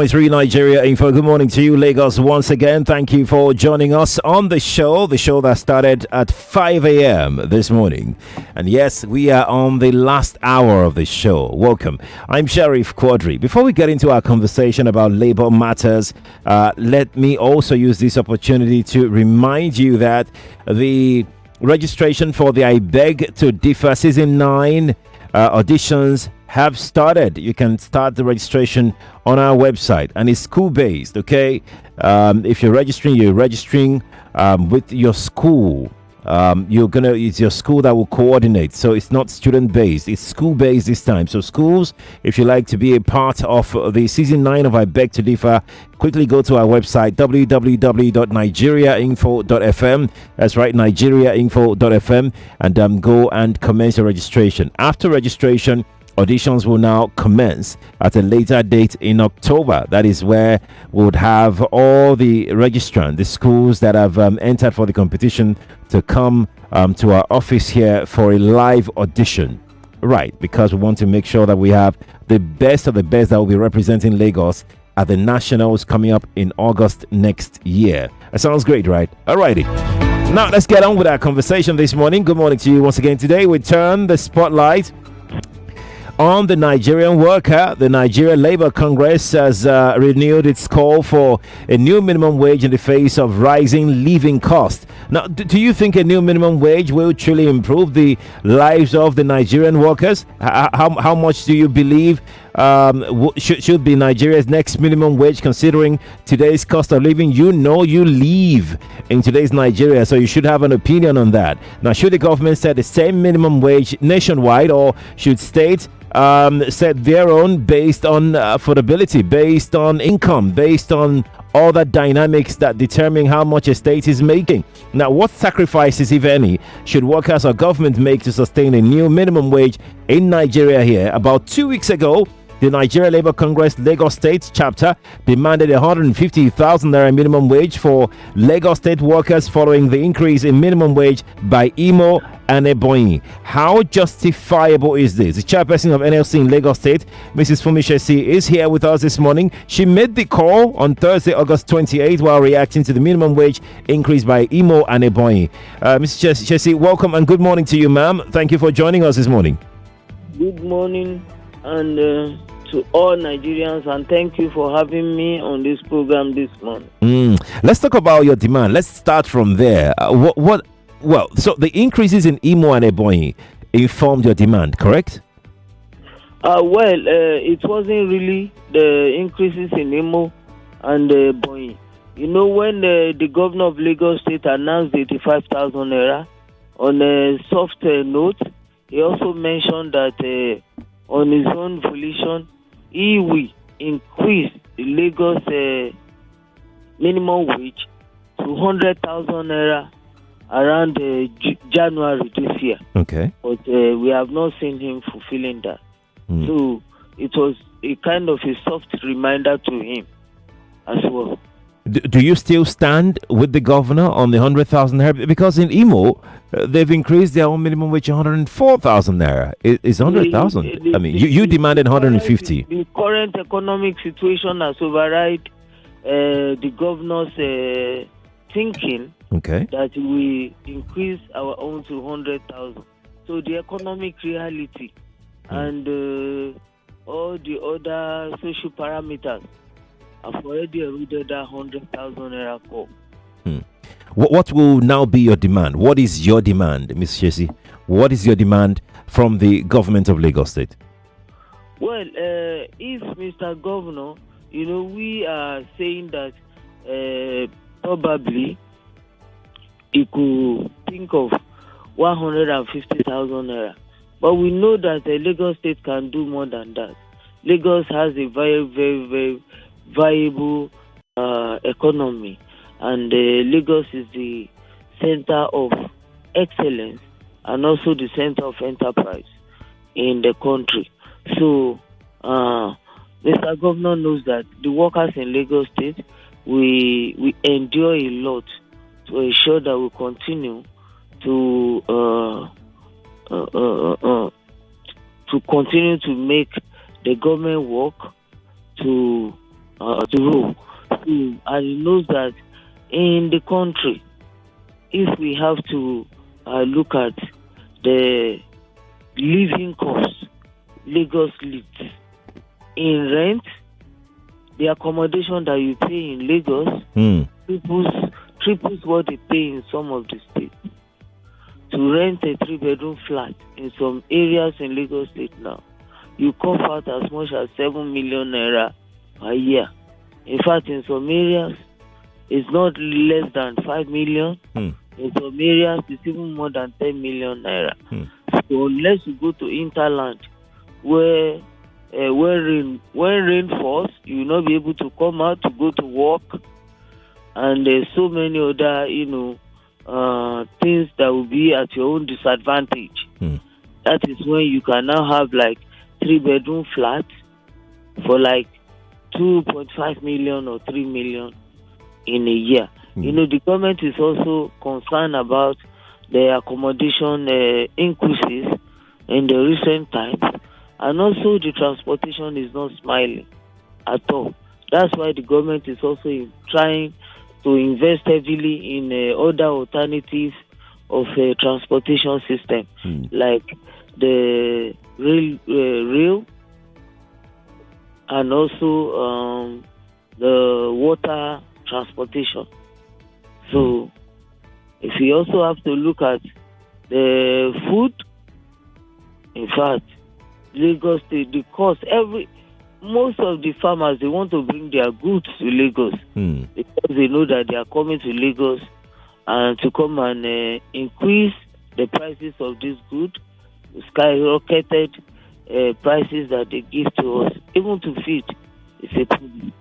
It's Re Nigeria Info. Good morning to you, Lagos. Once again, thank you for joining us on the show that started at 5 a.m. this morning. And yes, we are on the last hour of the show. Welcome. I'm Sheriff Quadry. Before we get into our conversation about labor matters, let me also use this opportunity to remind you that the registration for the I Beg to Differ Season 9 auditions have started. You can start the registration on our website, and it's school based. Okay, if you're registering with your school. It's your school that will coordinate, so it's not student based, it's school based this time. So schools, if you like to be a part of the season 9 of I Beg to Differ, quickly go to our website www.nigeriainfo.fm. That's right, nigeriainfo.fm, and go and commence your registration. After registration, auditions will now commence at a later date in October. That is where we would have all the registrants, the schools that have entered for the competition, to come to our office here for a live audition. Right, because we want to make sure that we have the best of the best that will be representing Lagos at the Nationals coming up in August next year. That sounds great, right? Alrighty. Now let's get on with our conversation this morning. Good morning to you once again. Today we turn the spotlight on the Nigerian worker. The Nigeria Labour Congress has renewed its call for a new minimum wage in the face of rising living costs. Now, do you think a new minimum wage will truly improve the lives of the Nigerian workers? How much do you believe should be Nigeria's next minimum wage, considering today's cost of living? You live in today's Nigeria, so you should have an opinion on that. Now, should the government set the same minimum wage nationwide, or should states set their own based on affordability, based on income, based on all the dynamics that determine how much a state is making? Now, what sacrifices, if any, should workers or government make to sustain a new minimum wage in Nigeria here? About 2 weeks ago, the Nigeria Labour Congress Lagos State chapter demanded 150,000 naira minimum wage for Lagos State workers following the increase in minimum wage by Imo and Ebonyi. How justifiable is this? The chairperson of NLC in Lagos State, Mrs. Funmi Sessi, is here with us this morning. She made the call on Thursday, August 28th, while reacting to the minimum wage increase by Imo and Ebonyi. Mrs. Sessi, welcome and good morning to you, ma'am. Thank you for joining us this morning. Good morning, and to all Nigerians, and thank you for having me on this program this morning. Let's talk about your demand. Let's start from there. So the increases in Imo and Ebonyi informed your demand, correct? It wasn't really the increases in Imo and Ebonyi. You know, when the governor of Lagos State announced 85,000 naira on a soft note, he also mentioned that on his own volition, he will increase the Lagos minimum wage to 100,000 naira around January this year. Okay. But we have not seen him fulfilling that. So it was a kind of a soft reminder to him as well. Do you still stand with the governor on the 100,000 naira? Because in Imo, they've increased their own minimum wage to 104,000 naira. It's 100,000. I mean, you demanded 150. The current economic situation has override the governor's thinking, okay, that we increase our own to 100,000. So the economic reality and all the other social parameters have already eroded that 100,000 naira call. What will now be your demand? What is your demand, Ms. Sessi? What is your demand from the government of Lagos State? Well, if Mr. Governor, we are saying that probably he could think of 150,000 naira. But we know that Lagos State can do more than that. Lagos has a very, very, very viable economy, and Lagos is the center of excellence and also the center of enterprise in the country. So Mr. Governor knows that the workers in Lagos State, we endure a lot to ensure that we continue to continue to make the government work to to roll. So, and he knows that in the country, if we have to look at the living costs, Lagos leads in rent, the accommodation that you pay in Lagos triples what they pay in some of the states. To rent a 3-bedroom flat in some areas in Lagos State now, you cough out as much as 7 million naira a year. In fact, in some areas, it's not less than 5 million. In some areas, it's even more than 10 million naira. So unless you go to interland, where when rain falls, you will not be able to come out to go to work, and there's so many other things that will be at your own disadvantage. That is when you can now have like 3-bedroom flat for like 2.5 million or 3 million in a year. The government is also concerned about the accommodation increases in the recent times, and also the transportation is not smiling at all. That's why the government is also trying to invest heavily in other alternatives of transportation system, like the rail and also the water transportation. So if we also have to look at the food, in fact, Lagos State, the cost, most of the farmers, they want to bring their goods to Lagos because they know that they are coming to Lagos and to come and increase the prices of this good, skyrocketed prices that they give to us, even to feed, is a problem.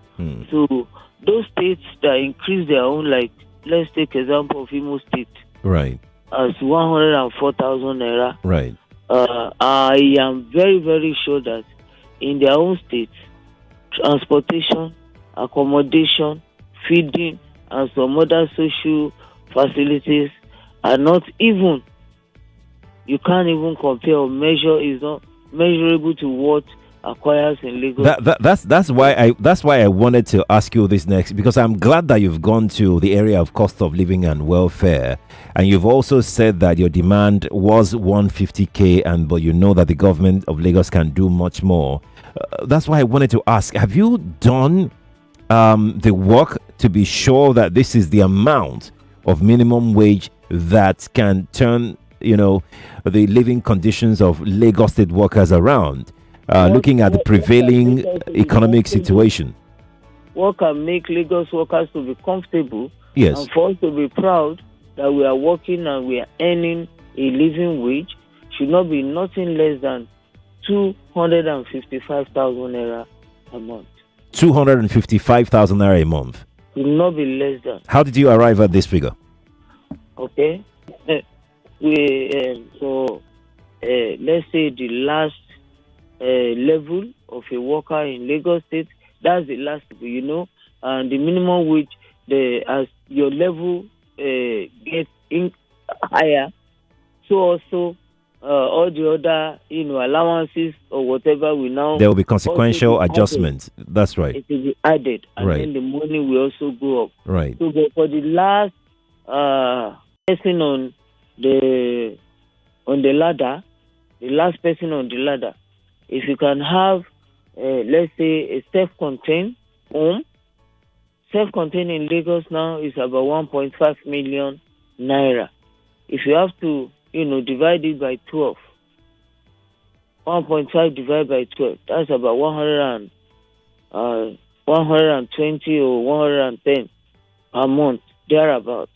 So those states that increase their own, like, let's take example of Imo State, right, as 104,000 naira. Right. I am very, very sure that in their own states, transportation, accommodation, feeding, and some other social facilities are not even, you can't even compare or measure, is not measurable to what acquires in Lagos. That's why I wanted to ask you this next, because I'm glad that you've gone to the area of cost of living and welfare, and you've also said that your demand was 150k, but you know that the government of Lagos can do much more. That's why I wanted to ask: have you done the work to be sure that this is the amount of minimum wage that can turn the living conditions of Lagos State workers around? Looking at the prevailing economic situation. What can make Lagos workers to be comfortable, yes, and for us to be proud that we are working and we are earning a living wage should not be nothing less than 255,000 naira a month. 255,000 naira a month. Should not be less than. How did you arrive at this figure? Okay. Let's say the last level of a worker in Lagos State, that's the last level, and the minimum wage, as your level gets higher, so also all the other allowances or whatever there will be consequential adjustments. That's right. It will be added, and right. Then the money will also go up. Right. So for the last person on the ladder, the last person on the ladder, if you can have, let's say, a self-contained home, self-contained in Lagos now is about 1.5 million naira. If you have to, divide it by 12, 1.5 divided by 12, that's about 120 or 110 a month, thereabout,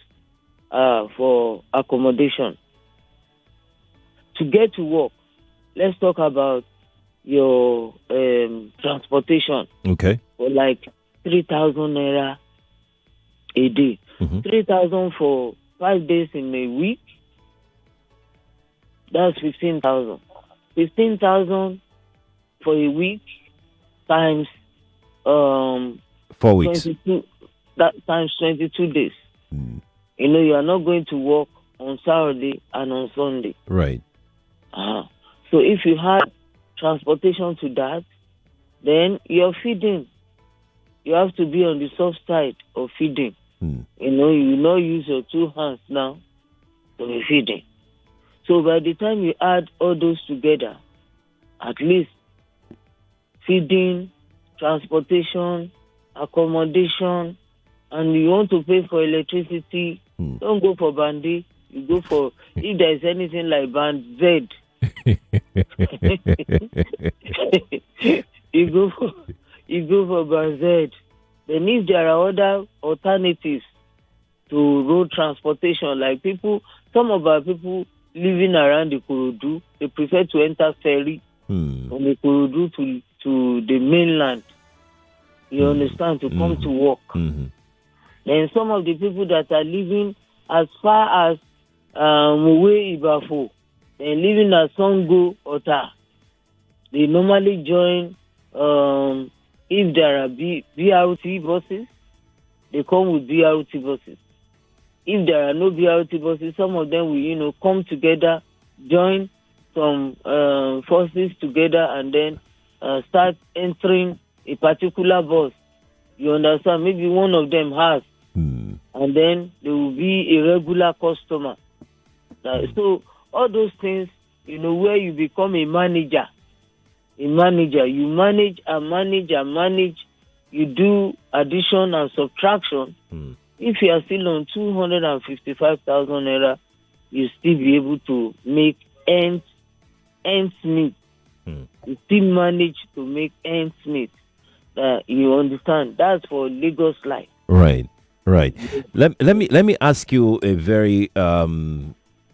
for accommodation. To get to work, let's talk about your transportation. Okay. For like 3,000 naira a day. 3,000 for 5 days in a week, that's 15,000. 15,000 for a week times 4 weeks. 22, that times 22 days. You are not going to work on Saturday and on Sunday. Right. So if you had transportation to that, then your feeding you have to be on the soft side of feeding. You will not use your 2 hands now to be feeding. So by the time you add all those together, at least feeding, transportation, accommodation, and you want to pay for electricity, don't go for Bandi. You go for, if there is anything like Band Z, you go for Band Z. Then if there are other alternatives to road transportation, like some of our people living around the Kurudu, they prefer to enter ferry from the Kurudu to the mainland. You understand, to come to work. Then some of the people that are living as far as Muwe Ibafo, they're living at Songo Ota. They normally join, if there are BRT buses, they come with BRT buses. If there are no BRT buses, some of them will, come together, join some forces together, and then start entering a particular bus. You understand? Maybe one of them has, and then there will be a regular customer. So all those things, where you become a manager, you manage and manage, you do addition and subtraction. If you are still on 255,000 naira, you still be able to make ends meet. You still manage to make ends meet. You understand? That's for Lagos life. Right. Let me ask you a very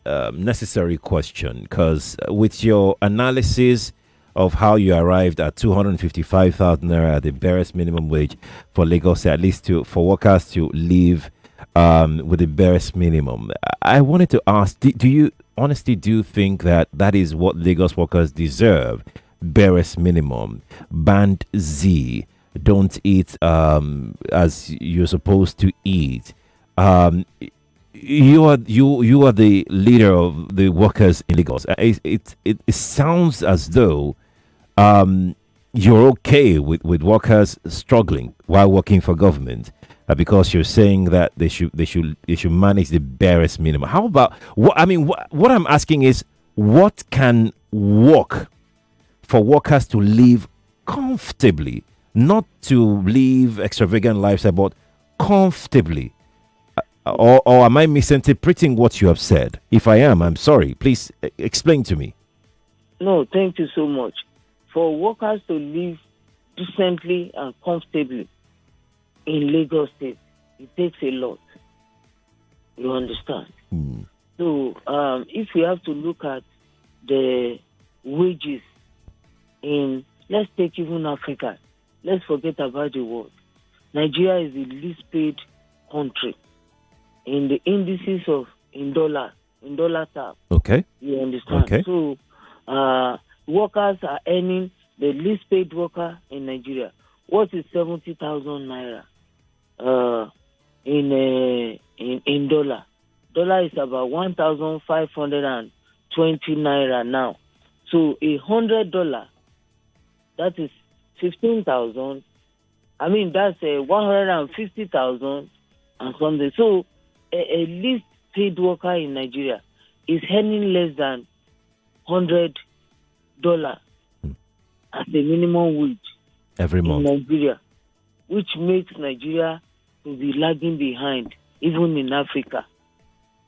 necessary question, because with your analysis of how you arrived at 255,000 naira at the barest minimum wage for Lagos, at least for workers to live with the barest minimum, I wanted to ask: do you honestly think that is what Lagos workers deserve? Barest minimum, band Z, don't eat as you're supposed to eat. You are the leader of the workers in Lagos. It sounds as though you're okay with workers struggling while working for government, because you're saying that they should manage the barest minimum. How about what I'm asking is, what can work for workers to live comfortably, not to live extravagant lifestyle, but comfortably? Or am I misinterpreting what you have said? If I am, I'm sorry. Please explain to me. No, thank you so much. For workers to live decently and comfortably in Lagos State, it takes a lot. You understand? So, if we have to look at the wages in, let's take even Africa. Let's forget about the world. Nigeria is the least paid country in the indices in dollar terms. Okay. You understand? Okay. So, workers are earning, the least paid worker in Nigeria. What is 70,000 naira in dollar? Dollar is about 1,520 naira now. So $100, that is 15,000. I mean, that's 150,000 and something. So a least paid worker in Nigeria is earning less than $100 as a minimum wage every month in Nigeria, which makes Nigeria to be lagging behind, even in Africa.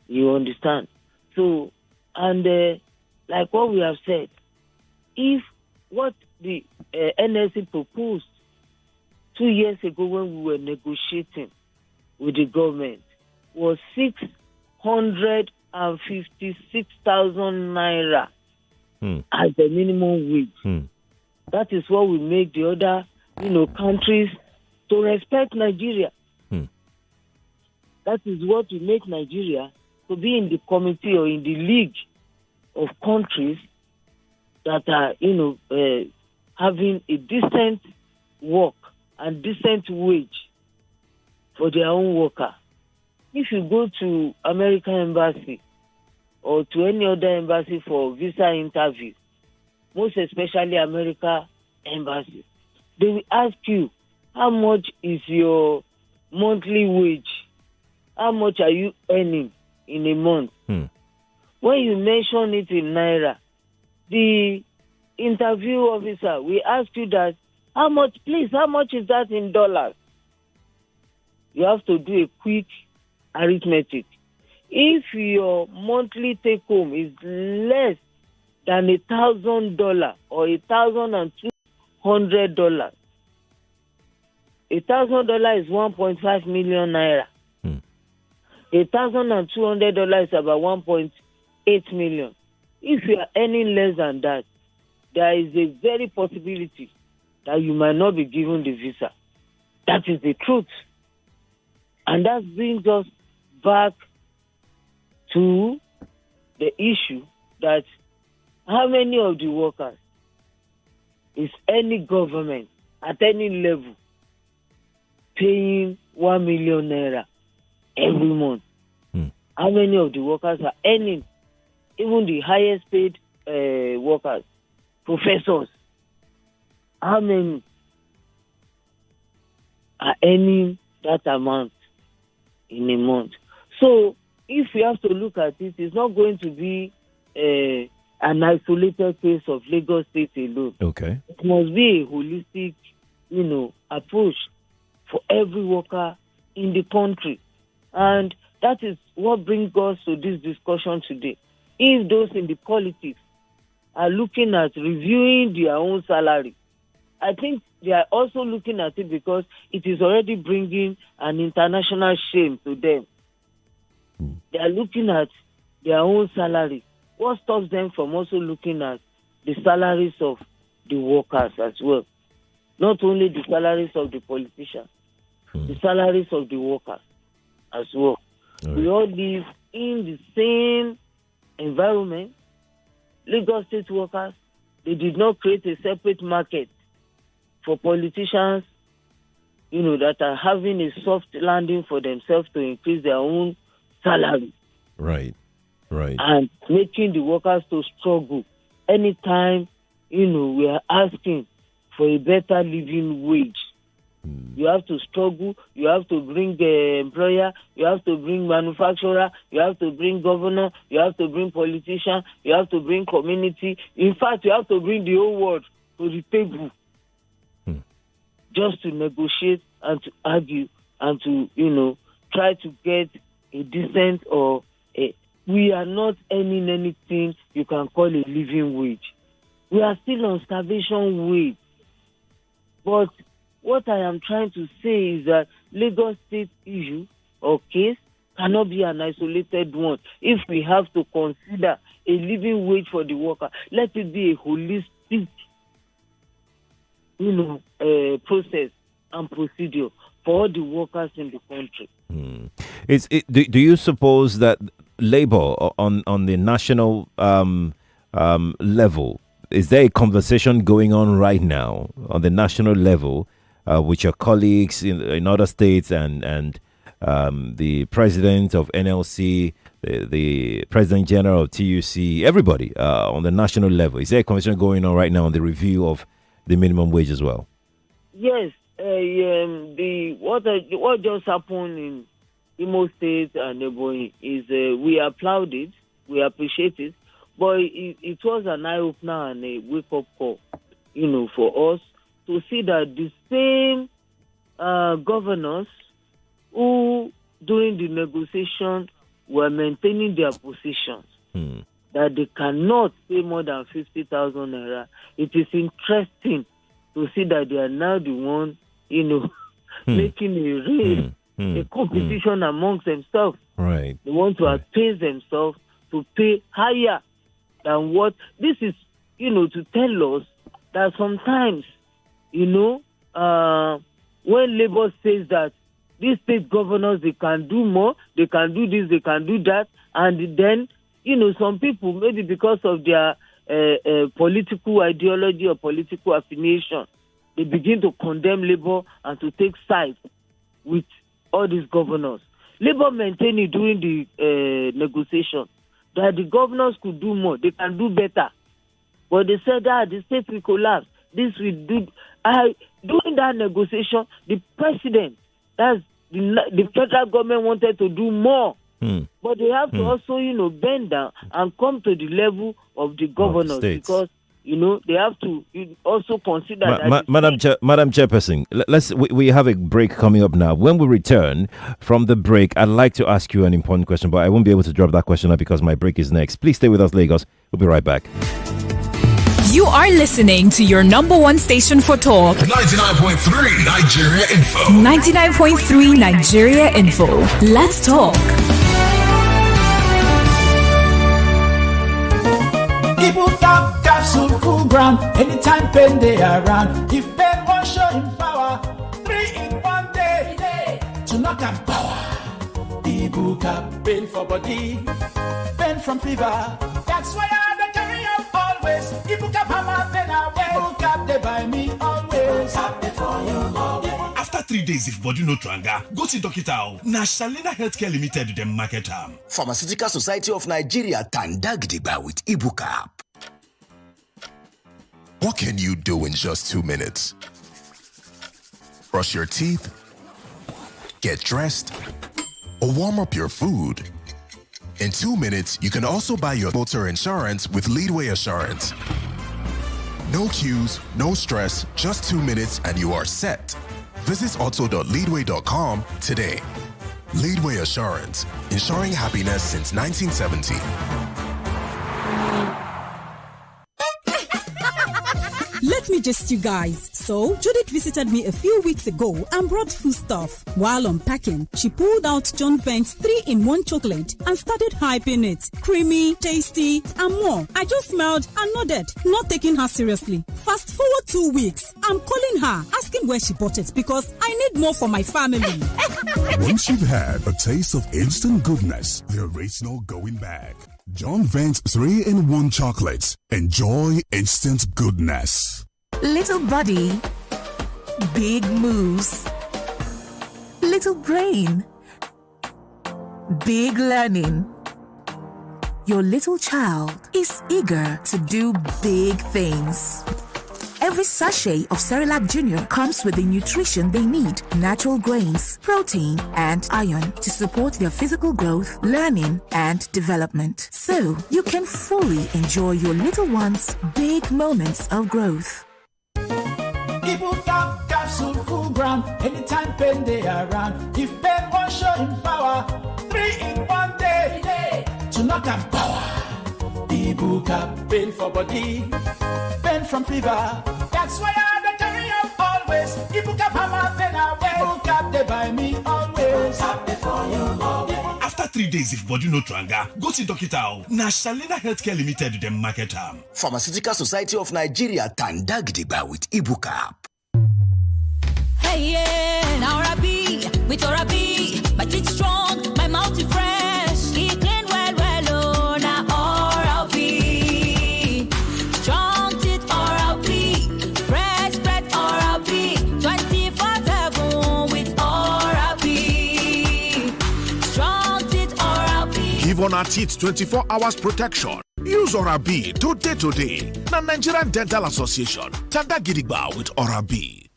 You understand? So, and like what we have said, if what the NLC proposed 2 years ago when we were negotiating with the government was 656,000 naira as the minimum wage. That is what will make the other, countries to respect Nigeria. That is what will make Nigeria to be in the committee or in the league of countries that are, having a decent work and decent wage for their own worker. If you go to American embassy or to any other embassy for visa interview, most especially America embassy, they will ask you, how much is your monthly wage? How much are you earning in a month? When you mention it in naira, the interview officer will ask you that, how much is that in dollars? You have to do a quick arithmetic. If your monthly take home is less than $1,000 or $1,200, $1,000 is 1.5 million naira. $1,200 is about 1.8 million. If you are earning less than that, there is a very possibility that you might not be given the visa. That is the truth. And that brings us back to the issue that how many of the workers is any government at any level paying 1 million naira every month? How many of the workers are earning, even the highest paid workers, professors, how many are earning that amount in a month? So if we have to look at it, it's not going to be an isolated case of Lagos State alone. Okay. It must be a holistic, approach for every worker in the country. And that is what brings us to this discussion today. If those in the politics are looking at reviewing their own salary, I think they are also looking at it because it is already bringing an international shame to them. They are looking at their own salary. What stops them from also looking at the salaries of the workers as well? Not only the salaries of the politicians, the salaries of the workers as well. All right. We all live in the same environment. Lagos State workers, they did not create a separate market for politicians, that are having a soft landing for themselves to increase their own salary. Right. And making the workers to struggle. Anytime, we are asking for a better living wage. You have to struggle, you have to bring the employer, you have to bring manufacturer, you have to bring governor, you have to bring politician, you have to bring community. In fact, you have to bring the whole world to the table just to negotiate and to argue and to, try to get a decent or we are not earning anything you can call a living wage. We are still on starvation wage. But what I am trying to say is that Lagos State issue or case cannot be an isolated one. If we have to consider a living wage for the worker, let it be a holistic, process and procedure for all the workers in the country. Do you suppose that labor on the national level, is there a conversation going on right now on the national level with your colleagues in other states and the president of NLC, the president general of TUC, everybody on the national level? Is there a conversation going on right now on the review of the minimum wage as well? Yes. What just happened in Imo State and neighboring is we applaud it, we appreciate it, but it was an eye-opener and a wake-up call, for us to see that the same governors who, during the negotiation, were maintaining their positions, that they cannot pay more than 50,000 naira. It is interesting to see that they are now the one, making a race, a competition amongst themselves. Right. They want to appease themselves to pay higher than what this is, to tell us that sometimes, when Labour says that these state governors, they can do more, they can do this, they can do that, and then, some people, maybe because of their political ideology or political affiliation, they begin to condemn Labour and to take sides with all these governors. Labour maintained it during the negotiation that the governors could do more, they can do better. But they said that the state will collapse. This will do. during that negotiation, the president, that's the federal government, wanted to do more. But they have to also, bend down and come to the level of the governors, because they have to also consider that. Madam Chairperson, we have a break coming up now. When we return from the break, I'd like to ask you an important question, but I won't be able to drop that question now because my break is next. Please stay with us, Lagos. We'll be right back. You are listening to your number one station for talk. 99.3 Nigeria Info. 99.3 Nigeria Info. Let's talk. Ibuka capsule full ground. Anytime pain they around. If pain won't show in power, 3 in 1 day. To knock and power. Ibuka pain for body, pain from fever. That's why I carry up always. Ibuka hammer pain away. Ibuka they buy me always. Ibuka for you always. After 3 days, if body no tranga, go see doctor. Na Shalina Healthcare Limited dem market am. Pharmaceutical Society of Nigeria Tandagdiba with Ibuka. What can you do in just 2 minutes? Brush your teeth, get dressed, or warm up your food. In 2 minutes, you can also buy your motor insurance with Leadway Assurance. No queues, no stress, just 2 minutes and you are set. Visit auto.leadway.com today. Leadway Assurance, ensuring happiness since 1970. Let me just you guys. So, Judith visited me a few weeks ago and brought food stuff. While unpacking, she pulled out John Vent's 3-in-1 chocolate and started hyping it. Creamy, tasty, and more. I just smiled and nodded, not taking her seriously. Fast forward 2 weeks, I'm calling her, asking where she bought it because I need more for my family. Once you've had a taste of instant goodness, there is no going back. John Vent's 3-in-1 chocolates. Enjoy instant goodness. Little body, big moves. Little brain, big learning. Your little child is eager to do big things. Every sachet of Cerelac Junior comes with the nutrition they need: natural grains, protein, and iron to support their physical growth, learning, and development. So you can fully enjoy your little one's big moments of growth. Ibuka capsule full ground. Anytime pain they around. If pain won't show in power, 3 in 1 day. To knock and power. Ibuka pain for body, pain from fever. That's why I carry up always. Ibuka hammer pain away. Ibuka they buy me always. Ibuka for you always. After 3 days, if body no tranga, go see doctor. Na Shalina Healthcare Limited dem market am. Pharmaceutical Society of Nigeria Tandagdiba with Ibuka. Hey yeah, now Rabi, with Rabi, my teeth strong, my mouth is fresh, it clean well, oh, now Oral-B, strong teeth Oral-B, fresh breath Oral-B, 24/7 with Oral-B, strong teeth Oral-B. Give on our teeth 24 hours protection. Use Oral-B today. Na Nigerian Dental Association, Tandagdiba with Oral-B.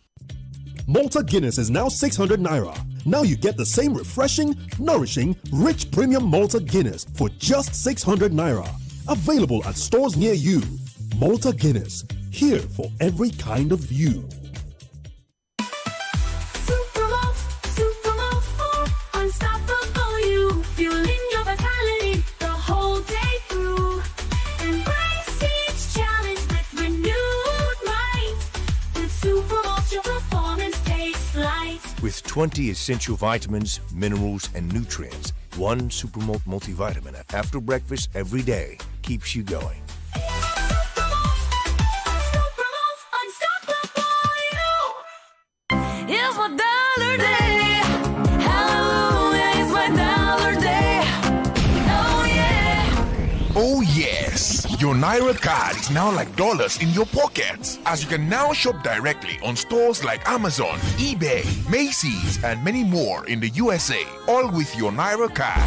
Malta Guinness is now 600 naira. Now you get the same refreshing, nourishing, rich premium Malta Guinness for just 600 naira. Available at stores near you. Malta Guinness, here for every kind of you. Super unstoppable you, fueling your vitality the whole day through. Embrace each challenge with renewed might. With Super your performance takes flight. With 20 essential vitamins, minerals, and nutrients, one Supermalt multivitamin after breakfast every day keeps you going. It's my dollar day. Hallelujah, it's my dollar day. Oh yeah. Oh yes, your Naira card is now like dollars in your pockets, as you can now shop directly on stores like Amazon, eBay, Macy's, and many more in the USA, all with your Naira card.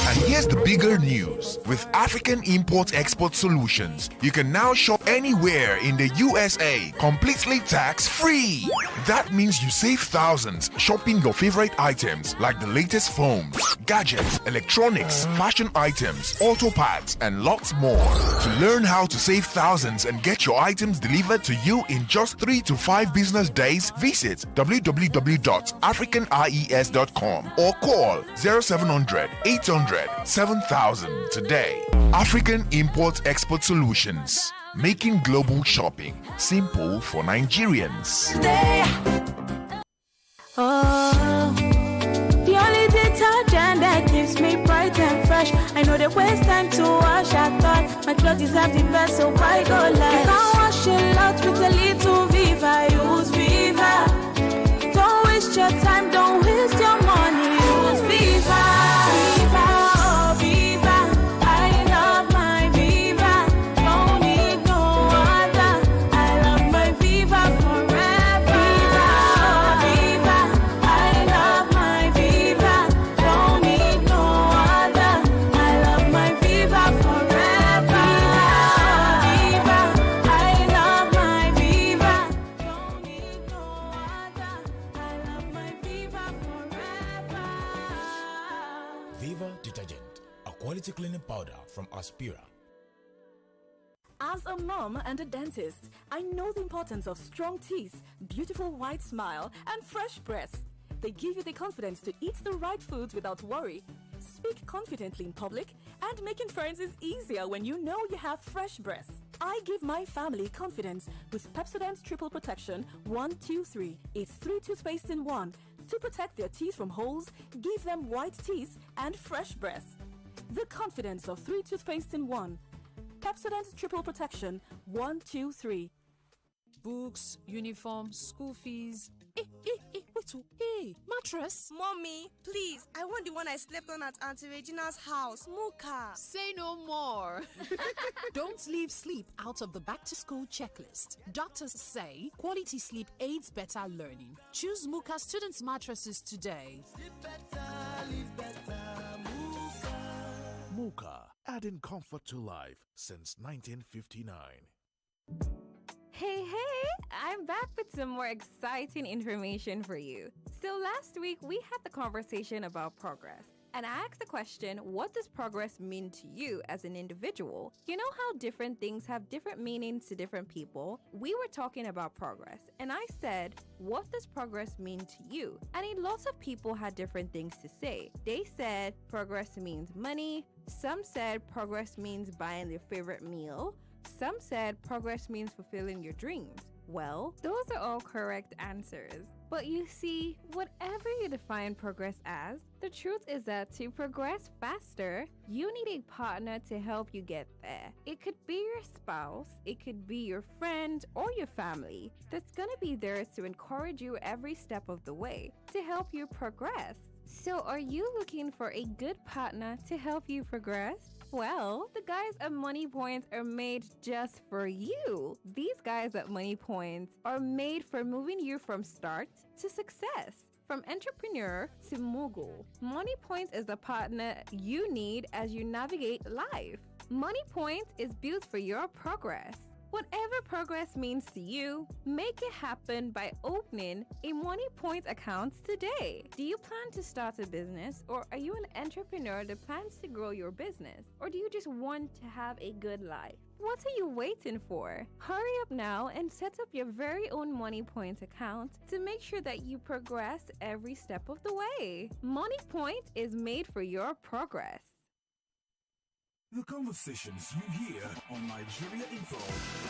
And here's the bigger news. With African Import-Export Solutions, you can now shop anywhere in the USA, completely tax-free. That means you save thousands shopping your favorite items like the latest phones, gadgets, electronics, fashion items, auto parts, and lots more. To learn how to save thousands and get your items delivered to you in just 3 to 5 business days, visit www.africanies.com or call 0700 800 7000 today. African Import-Export Solutions, making global shopping simple for Nigerians. Oh, the only detergent that keeps me bright and fresh. I know they waste time to wash. I thought my clothes have the best, so why go less? You can't wash it out with a little Viva. Use Viva. Don't waste your time, don't waste your money. Use Viva. Viva, oh Viva. I love my Viva. Don't need no other. I love my Viva forever. Viva, oh Viva. I love my Viva. Don't need no other. I love my Viva forever. Viva, I love my Viva. Don't need no other. I love my Viva forever. Viva detergent, a quality cleaning powder from Aspira. As a mom and a dentist, I know the importance of strong teeth, beautiful white smile, and fresh breath. They give you the confidence to eat the right foods without worry, speak confidently in public, and making friends is easier when you know you have fresh breath. I give my family confidence with Pepsodent's Triple Protection 1, 2, 3. It's 3 toothpaste in 1 to protect their teeth from holes, give them white teeth, and fresh breath. The confidence of 3 toothpaste in 1. Pepsodent's Triple Protection 1, 2, 3. Books, uniform, school fees. Hey, mattress. Mommy, please, I want the one I slept on at Auntie Regina's house, Muka. Say no more. Don't leave sleep out of the back-to-school checklist. Doctors say quality sleep aids better learning. Choose Muka students' mattresses today. Sleep better, live better, Muka. Muka, adding comfort to life since 1959. Hey, I'm back with some more exciting information for you. So last week, we had the conversation about progress. And I asked the question, what does progress mean to you as an individual? You know how different things have different meanings to different people? We were talking about progress. And I said, what does progress mean to you? And a lot of people had different things to say. They said progress means money. Some said progress means buying their favorite meal. Some said progress means fulfilling your dreams. Well, those are all correct answers. But you see, whatever you define progress as, the truth is that to progress faster, you need a partner to help you get there. It could be your spouse, it could be your friend or your family that's gonna be there to encourage you every step of the way, to help you progress. So are you looking for a good partner to help you progress? Well, the guys at Money Points are made just for you. These guys at Money Points are made for moving you from start to success, from entrepreneur to mogul. Money Points is the partner you need as you navigate life. Money Points is built for your progress. Whatever progress means to you, make it happen by opening a Money Points account today. Do you plan to start a business, or are you an entrepreneur that plans to grow your business? Or do you just want to have a good life? What are you waiting for? Hurry up now and set up your very own Money Points account to make sure that you progress every step of the way. Money Points is made for your progress. The conversations you hear on Nigeria Info.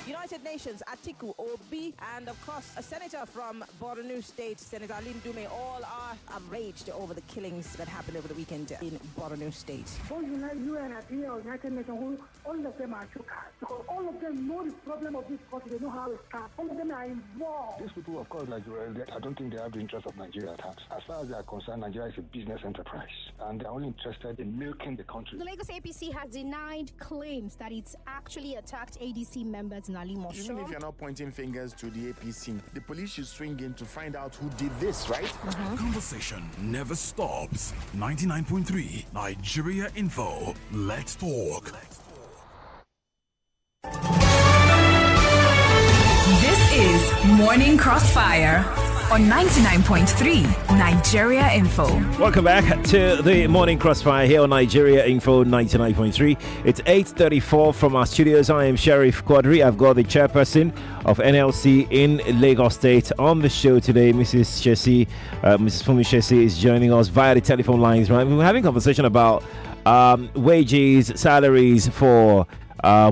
United Nations, Atiku Obi, and of course, a senator from Borno State, Senator Lindume, all are outraged over the killings that happened over the weekend in Borno State. Both UN and United Nations, all of them are shookers because all of them know the problem of this country. They know how it starts. All of them are involved. These people, of course, Nigeria, I don't think they have the interest of Nigeria at heart. As far as they are concerned, Nigeria is a business enterprise, and they're only interested in milking the country. The Lagos APC has denied claims that it's actually attacked ADC members in Alimo. Even if you're not pointing fingers to the APC, the police should swing in to find out who did this, right? Conversation never stops. 99.3 Nigeria Info. Let's talk. is Morning Crossfire on 99.3 Nigeria Info. Welcome back to the Morning Crossfire here on Nigeria Info 99.3. It's 8:34 from our studios. I am Sheriff Quadry. I've got the chairperson of NLC in Lagos State on the show today. Mrs. Sessi, Mrs. Funmi Sessi is joining us via the telephone lines. Right? We're having a conversation about wages, salaries for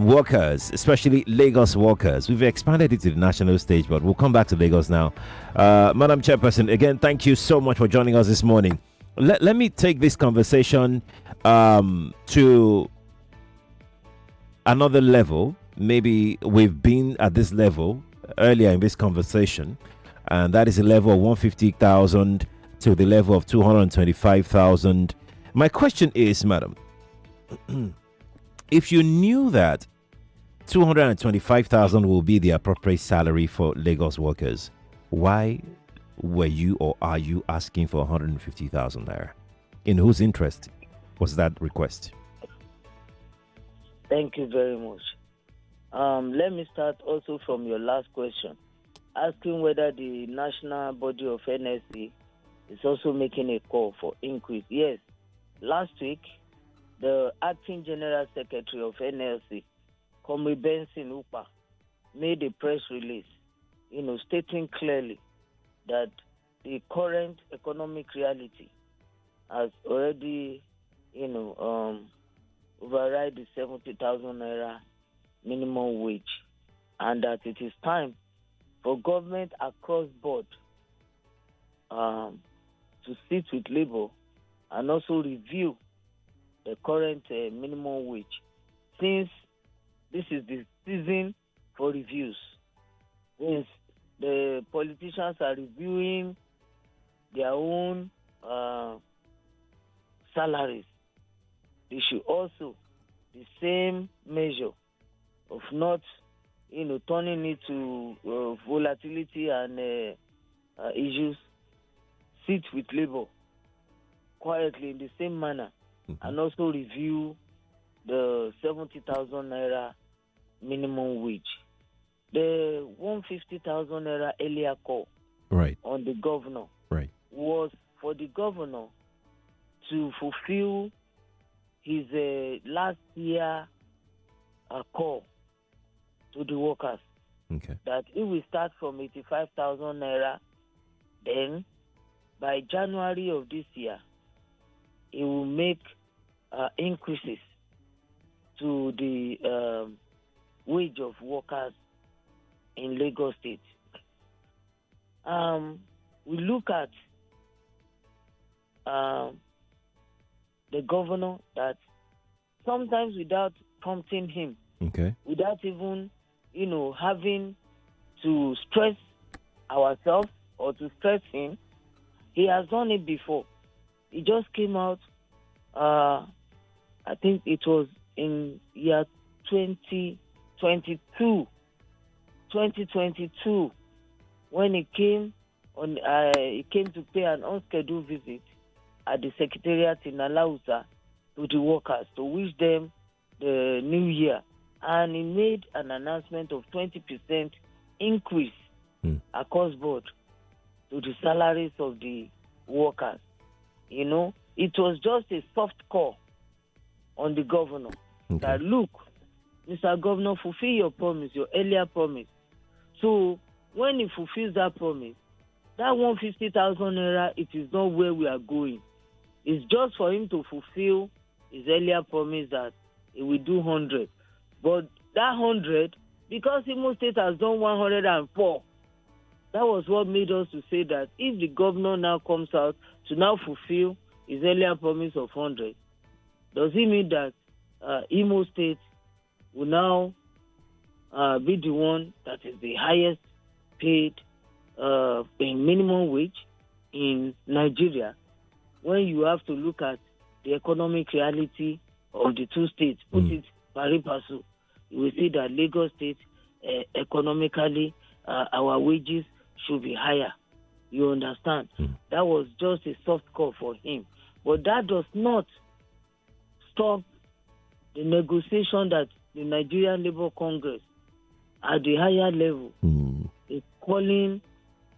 workers, especially Lagos workers. We've expanded it to the national stage, but we'll come back to Lagos now. Madam Chairperson, again, thank you so much for joining us this morning. Let me take this conversation to another level. Maybe we've been at this level earlier in this conversation, and that is the level of 150,000 to the level of 225,000. My question is, madam, if you knew that 225,000 will be the appropriate salary for Lagos workers, why were you or are you asking for 150,000 naira? In whose interest was that request? Thank you very much. Let me start also from your last question, asking whether the national body of NLC is also making a call for increase. Yes, last week, the acting general secretary of NLC, Comrade Benson Upa, made a press release, stating clearly that the current economic reality has already, override the 70,000 naira minimum wage, and that it is time for government across board to sit with labor and also review the current minimum wage, since this is the season for reviews. Since the politicians are reviewing their own salaries, they should also the same measure of not, turning it to volatility and issues. Sit with labor quietly in the same manner, and also review the 70,000 naira minimum wage. The 150,000 naira earlier call on the governor was for the governor to fulfill his last year call to the workers. That it will start from 85,000 naira, then by January of this year, it will make increases to the wage of workers in Lagos State. We look at the governor that sometimes without prompting him, without even, having to stress ourselves or to stress him, he has done it before. It just came out, I think it was in year 2022, when he came to pay an unscheduled visit at the secretariat in Alausa to the workers to wish them the new year. And he made an announcement of 20% increase across board to the salaries of the workers. It was just a soft call on the governor that, look, Mr. Governor, fulfill your promise, your earlier promise. So when he fulfills that promise, that 150,000 naira, it is not where we are going. It's just for him to fulfill his earlier promise that he will do 100. But that 100, because Imo State has done 104, that was what made us to say that if the governor now comes out to now fulfill his earlier promise of 100, does it mean that Imo State will now be the one that is the highest paid in minimum wage in Nigeria, when you have to look at the economic reality of the two states, put it pari passu, you will see that Lagos State, economically, our wages should be higher. You understand? That was just a soft call for him. But that does not stop the negotiation that the Nigerian Labour Congress at the higher level is calling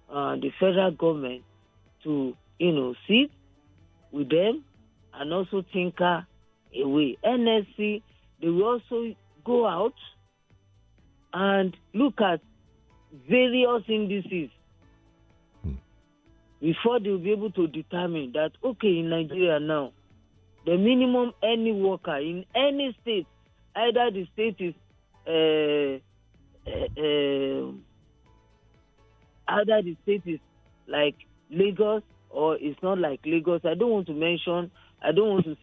the federal government to, sit with them and also tinker away. NLC, they will also go out and look at various indices before they will be able to determine that, okay, in Nigeria now, the minimum any worker in any state, either the state is like Lagos or it's not like Lagos. I don't want to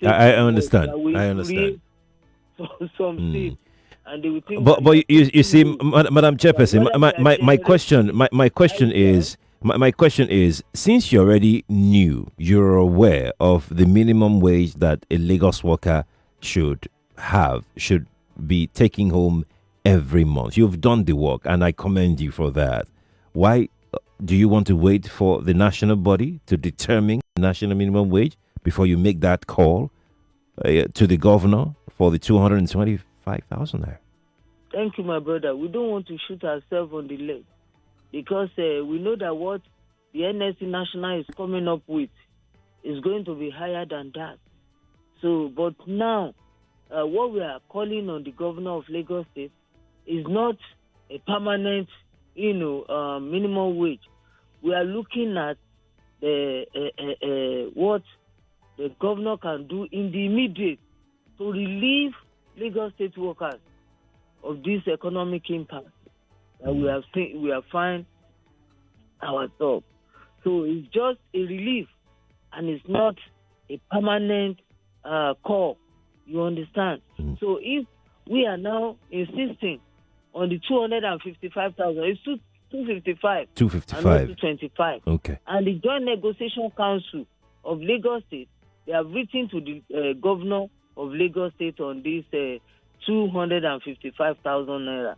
say. I understand. I understand. Some states, and they will think. But you see, Madam Chairperson, my question is, since you already knew, you're aware of the minimum wage that a Lagos worker should be taking home every month. You've done the work, and I commend you for that. Why do you want to wait for the national body to determine the national minimum wage before you make that call to the governor for the 225,000 there? Thank you, my brother. We don't want to shoot ourselves on the leg because we know that what the NLC National is coming up with is going to be higher than that. So, but now, what we are calling on the governor of Lagos State is not a permanent, minimum wage. We are looking at what the governor can do in the immediate to relieve Lagos State workers of this economic impact that we have seen, we have found ourselves. So it's just a relief, and it's not a permanent call. You understand? So if we are now insisting on the 255,000, it's 255. 255. And not 225. Okay. And the Joint Negotiation Council of Lagos State, they have written to the governor of Lagos State on this 255,000 naira.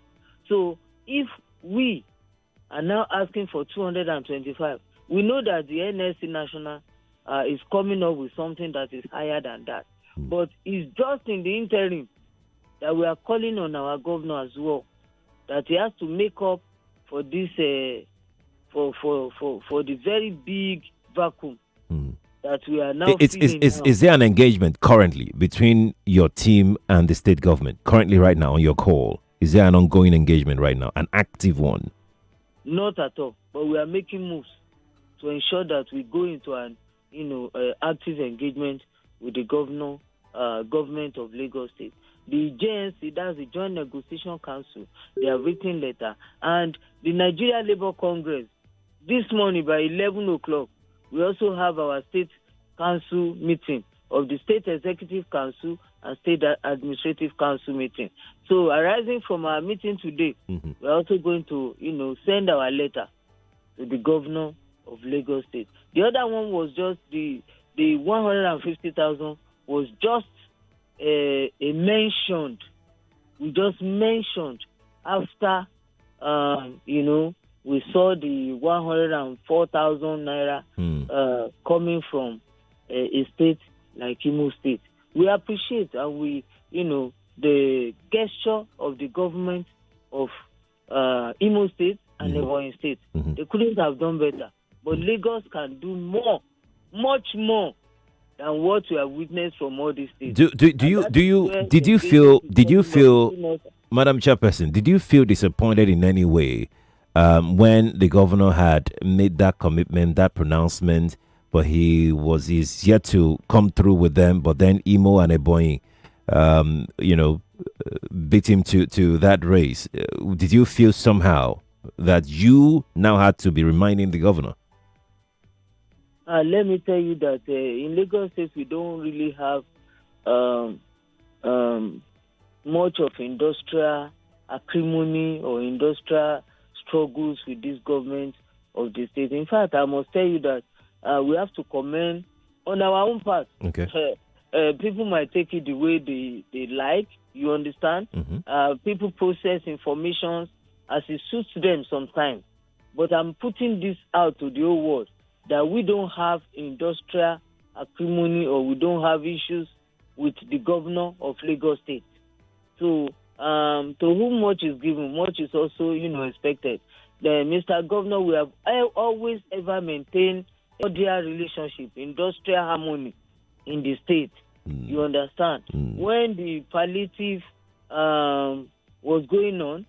So if we are now asking for 225, we know that the NLC National is coming up with something that is higher than that. But it's just in the interim that we are calling on our governor as well, that he has to make up for this for the very big vacuum that we are now feeling. Is there an engagement currently between your team and the state government currently right now on your call? Is there an ongoing engagement right now, an active one? Not at all, but we are making moves to ensure that we go into an active engagement with the government of Lagos State. The JNC, that's the Joint Negotiation Council, they have written letter, and the Nigeria Labour Congress, this morning by 11 o'clock, we also have our state council meeting of the State Executive Council and State Administrative Council meeting. So arising from our meeting today, we're also going to, send our letter to the governor of Lagos State. The other one was just the 150,000 was just mentioned. We just mentioned after, we saw the 104,000 naira coming from a state like Imo State. We appreciate and we, the gesture of the government of Imo State and Ebonyi State. They couldn't have done better. But Lagos can do more, much more than what we have witnessed from all these states. Did you feel, Madam Chairperson, did you feel disappointed in any way when the governor had made that commitment, that pronouncement, but he's yet to come through with them, but then Imo and Ebonyi, beat him to that race? Did you feel somehow that you now had to be reminding the governor? Let me tell you that in Lagos State, we don't really have much of industrial acrimony or industrial struggles with this government of the state. In fact, I must tell you that we have to commend on our own part. Okay. People might take it the way they like, you understand? People process information as it suits them sometimes. But I'm putting this out to the whole world, that we don't have industrial acrimony or we don't have issues with the governor of Lagos State. So, to whom much is given, much is also, expected. Mr. Governor, we have always ever maintained cordial relationship, industrial harmony in the state. You understand? When the palliative was going on,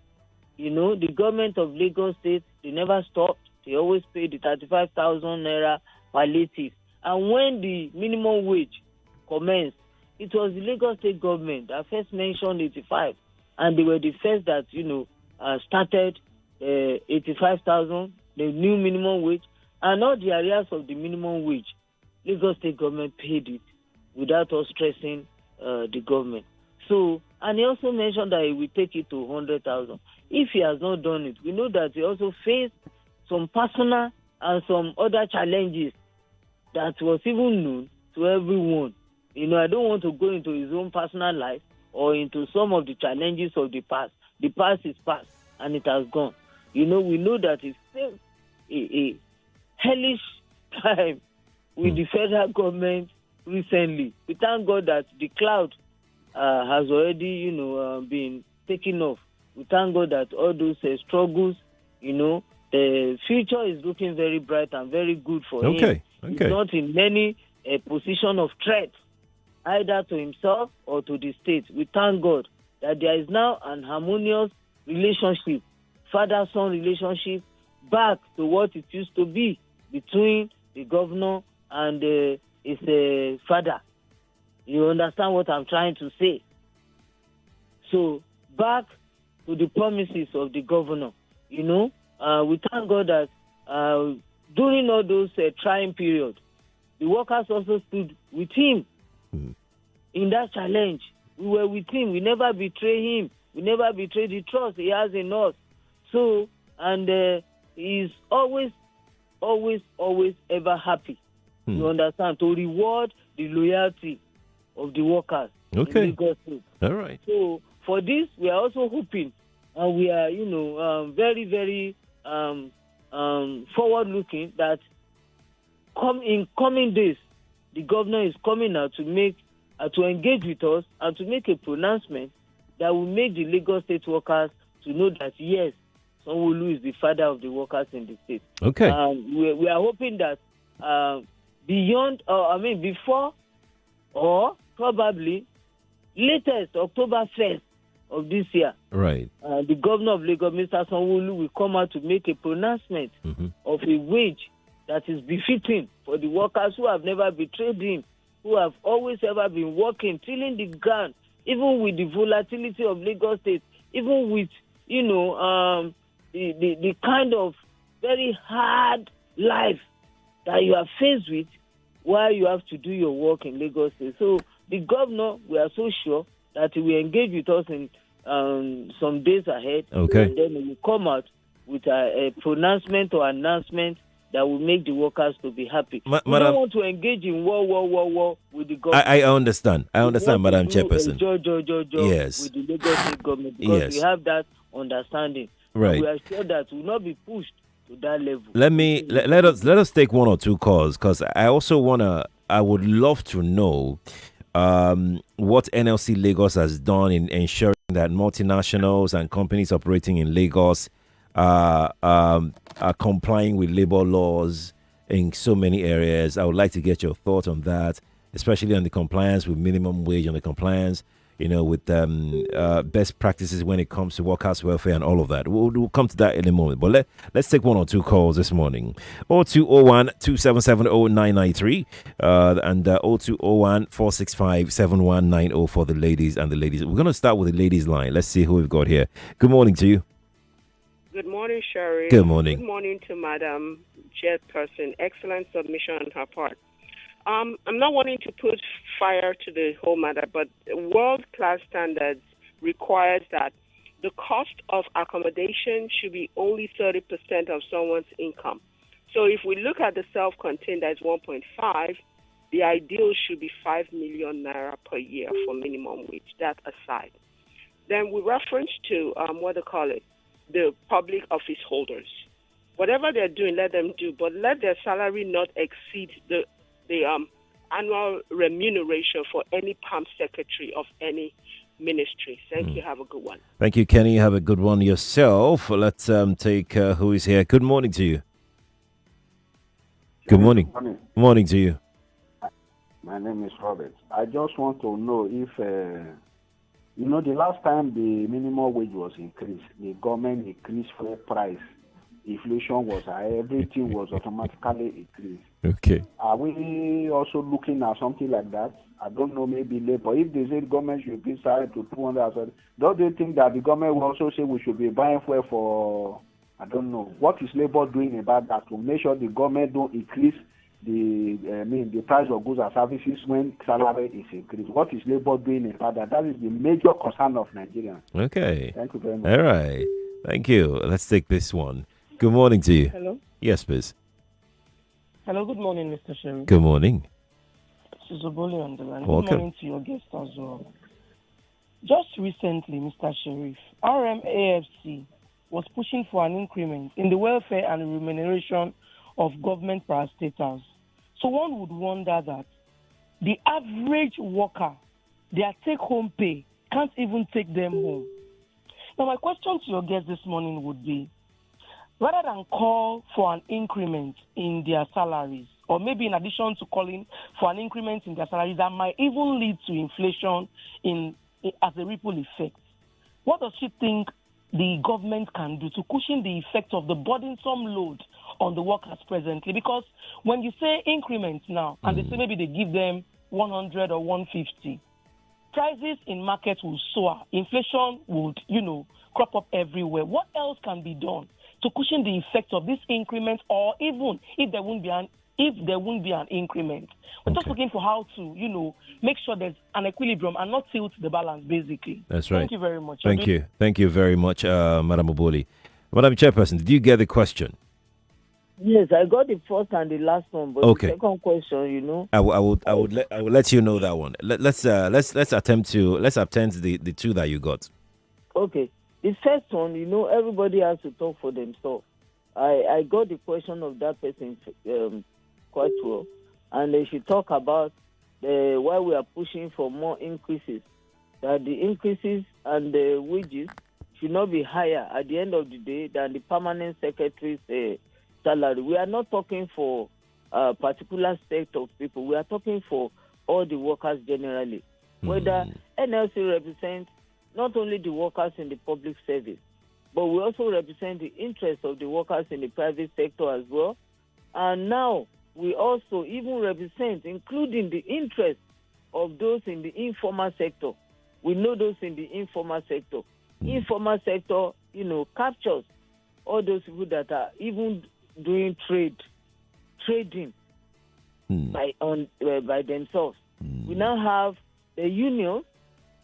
the government of Lagos State, they never stopped. They always paid the 35,000 naira palliative. And when the minimum wage commenced, it was the Lagos State government that first mentioned 85. And they were the first that, started 85,000, the new minimum wage. And all the areas of the minimum wage, Lagos State government paid it without us stressing the government. So, and he also mentioned that he will take it to 100,000. If he has not done it, we know that he also faced some personal and some other challenges that was even known to everyone. I don't want to go into his own personal life or into some of the challenges of the past. The past is past and it has gone. We know that it's still a hellish time with the federal government recently. We thank God that the cloud has already, been taken off. We thank God that all those struggles, the future is looking very bright and very good for him. Okay. He's not in any position of threat, either to himself or to the state. We thank God that there is now an harmonious relationship, father-son relationship, back to what it used to be between the governor and his father. You understand what I'm trying to say? So, back to the promises of the governor. We thank God that during all those trying periods, the workers also stood with him in that challenge. We were with him. We never betrayed him. We never betrayed the trust he has in us. So, and he's always ever happy. You understand? To reward the loyalty of the workers. Okay. In Lagos State. All right. So, for this, we are also hoping, and we are, very, very forward-looking that in coming days, the governor is coming out to engage with us and to make a pronouncement that will make the Lagos State workers to know that, yes, Sanwo-Olu is the father of the workers in the state. Okay. We are hoping that before or probably latest October 1st of this year, right? The governor of Lagos, Mr. Sanwo-Olu, will come out to make a pronouncement of a wage that is befitting for the workers who have never betrayed him, who have always ever been working, tilling the ground, even with the volatility of Lagos State, even with, the kind of very hard life that you are faced with while you have to do your work in Lagos State. So the governor, we are so sure that he will engage with us in some days ahead. Okay. And then he will come out with a pronouncement or announcement that will make the workers to be happy. We don't want to engage in war with the government. I understand. Madam Chairperson. Yes. With the Lagos State government, because we have that understanding. Right. And we are sure that we will not be pushed to that level. Let us take one or two calls, because I would love to know what NLC Lagos has done in ensuring that multinationals and companies operating in Lagos are complying with labor laws in so many areas. I would like to get your thoughts on that, especially on the compliance with minimum wage, on the compliance, with best practices when it comes to workers' welfare and all of that. We'll come to that in a moment. But let's take one or two calls this morning. 0201-277-0993 and 0201-465-7190 for the ladies and the ladies. We're going to start with the ladies' line. Let's see who we've got here. Good morning to you. Good morning, Sherry. Good morning. Good morning to Madam Chairperson. Excellent submission on her part. I'm not wanting to put fire to the whole matter, but world-class standards requires that the cost of accommodation should be only 30% of someone's income. So if we look at the self-contained as 1.5, the ideal should be 5 million naira per year for minimum wage, that aside. Then we reference to, the public office holders. Whatever they're doing, let them do, but let their salary not exceed the annual remuneration for any PAM secretary of any ministry. Thank you. Have a good one. Thank you, Kenny. Have a good one yourself. Let's take who is here. Good morning to you. Good morning. Good morning. Morning to you. My name is Robert. I just want to know if, the last time the minimum wage was increased, the government increased fuel price, inflation was high, everything was automatically increased. Okay. Are we also looking at something like that? I don't know, maybe labor. If they say the government should increase salary to 200, don't they think that the government will also say we should be buying fuel for, I don't know. What is labor doing about that to make sure the government don't increase the price of goods and services when salary is increased? What is labor doing about that? That is the major concern of Nigerians. Okay. Thank you very much. All right. Thank you. Let's take this one. Good morning to you. Hello. Yes, please. Hello. Good morning, Mr. Sherry. Good morning. This is Oboli on the line. Welcome. Good morning to your guest as well. Just recently, Mr. Sheriff, RMAFC was pushing for an increment in the welfare and remuneration of government parastatals. So one would wonder that the average worker, their take-home pay can't even take them home. Now, my question to your guest this morning would be, rather than call for an increment in their salaries, or maybe in addition to calling for an increment in their salaries that might even lead to inflation as a ripple effect, what does she think the government can do to cushion the effect of the burdensome load on the workers presently? Because when you say increments now, and they say maybe they give them 100 or 150, prices in markets will soar. Inflation would, crop up everywhere. What else can be done to cushion the effect of this increment, or even if there won't be an increment? We're just looking for how to, make sure there's an equilibrium and not tilt the balance, basically. That's right. Thank you very much. Thank you. Thank you very much, Madam Oboli. Madam Chairperson, did you get the question? Yes, I got the first and the last one, but Okay. the second question, I would let you know that one. Let's attend to the two that you got. Okay. The first one, everybody has to talk for themselves. I got the question of that person quite well, and they should talk about why we are pushing for more increases. That the increases and the wages should not be higher at the end of the day than the permanent secretary's salary. We are not talking for a particular set of people. We are talking for all the workers generally. Whether NLC represents not only the workers in the public service, but we also represent the interests of the workers in the private sector as well. And now we also even represent, including the interests of those in the informal sector. We know those in the informal sector. Informal sector, captures all those people that are even doing trading by themselves. We now have the unions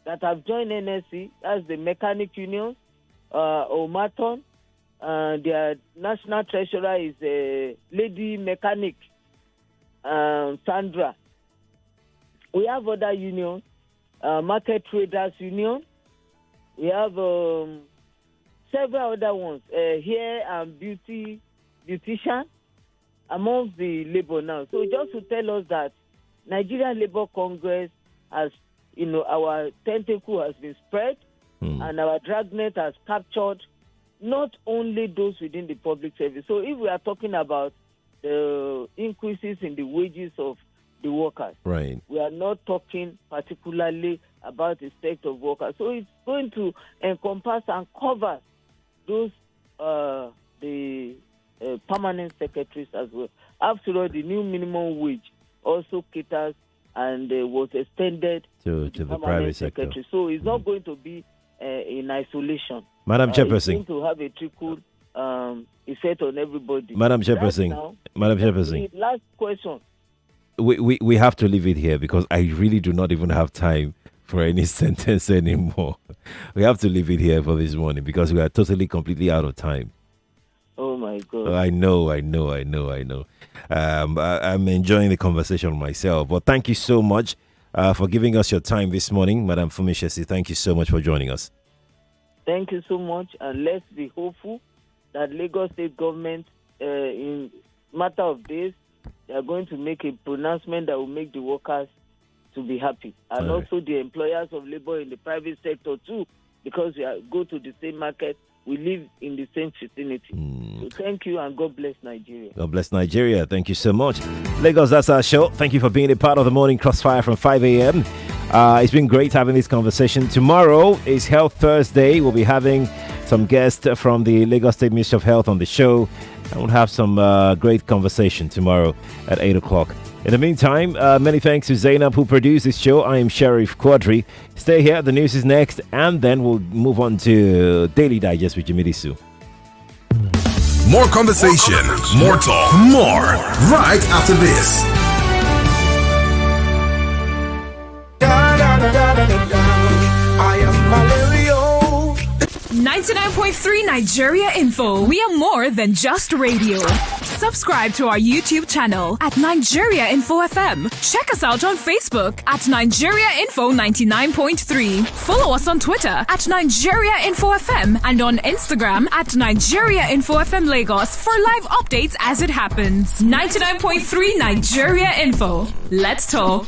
that have joined NSC, that's the mechanic unions, Omaton. Their national treasurer is a lady mechanic, Sandra. We have other unions, market traders union. We have several other ones, hair and beautician amongst the labor now. So just to tell us that Nigerian Labour Congress has, our tentacle has been spread and our dragnet has captured not only those within the public service. So if we are talking about the increases in the wages of the workers, right, we are not talking particularly about the state of workers. So it's going to encompass and cover those the permanent secretaries as well. After all, the new minimum wage also caters and was extended to the private sector. So it's not going to be in isolation. Madam Chairperson. It's going to have a trickle effect on everybody. Madam Chairperson. The last question. We have to leave it here because I really do not even have time for any sentence anymore. We have to leave it here for this morning because we are completely out of time. Oh my God! I know. I'm enjoying the conversation myself. But thank you so much for giving us your time this morning, Madam Funmi Sessi. Thank you so much for joining us. Thank you so much, and let's be hopeful that Lagos State government, in matter of days, they are going to make a pronouncement that will make the workers to be happy. And also the employers of labor in the private sector too, because we go to the same market, we live in the same vicinity. So thank you and God bless Nigeria. God bless Nigeria. Thank you so much. Lagos, that's our show. Thank you for being a part of the Morning Crossfire from 5 a.m. It's been great having this conversation. Tomorrow is Health Thursday. We'll be having some guests from the Lagos State Ministry of Health on the show. And we'll have some great conversation tomorrow at 8 o'clock. In the meantime, many thanks to Zainab who produced this show. I am Sheriff Quadry. Stay here. The news is next. And then we'll move on to Daily Digest with Jimmy Su. More conversation, more talk, more right after this. 99.3 Nigeria Info. We are more than just radio. Subscribe to our YouTube channel at Nigeria Info FM. Check us out on Facebook at Nigeria Info 99.3. Follow us on Twitter at Nigeria Info FM and on Instagram at Nigeria Info FM Lagos for live updates as it happens. 99.3 Nigeria Info. Let's talk.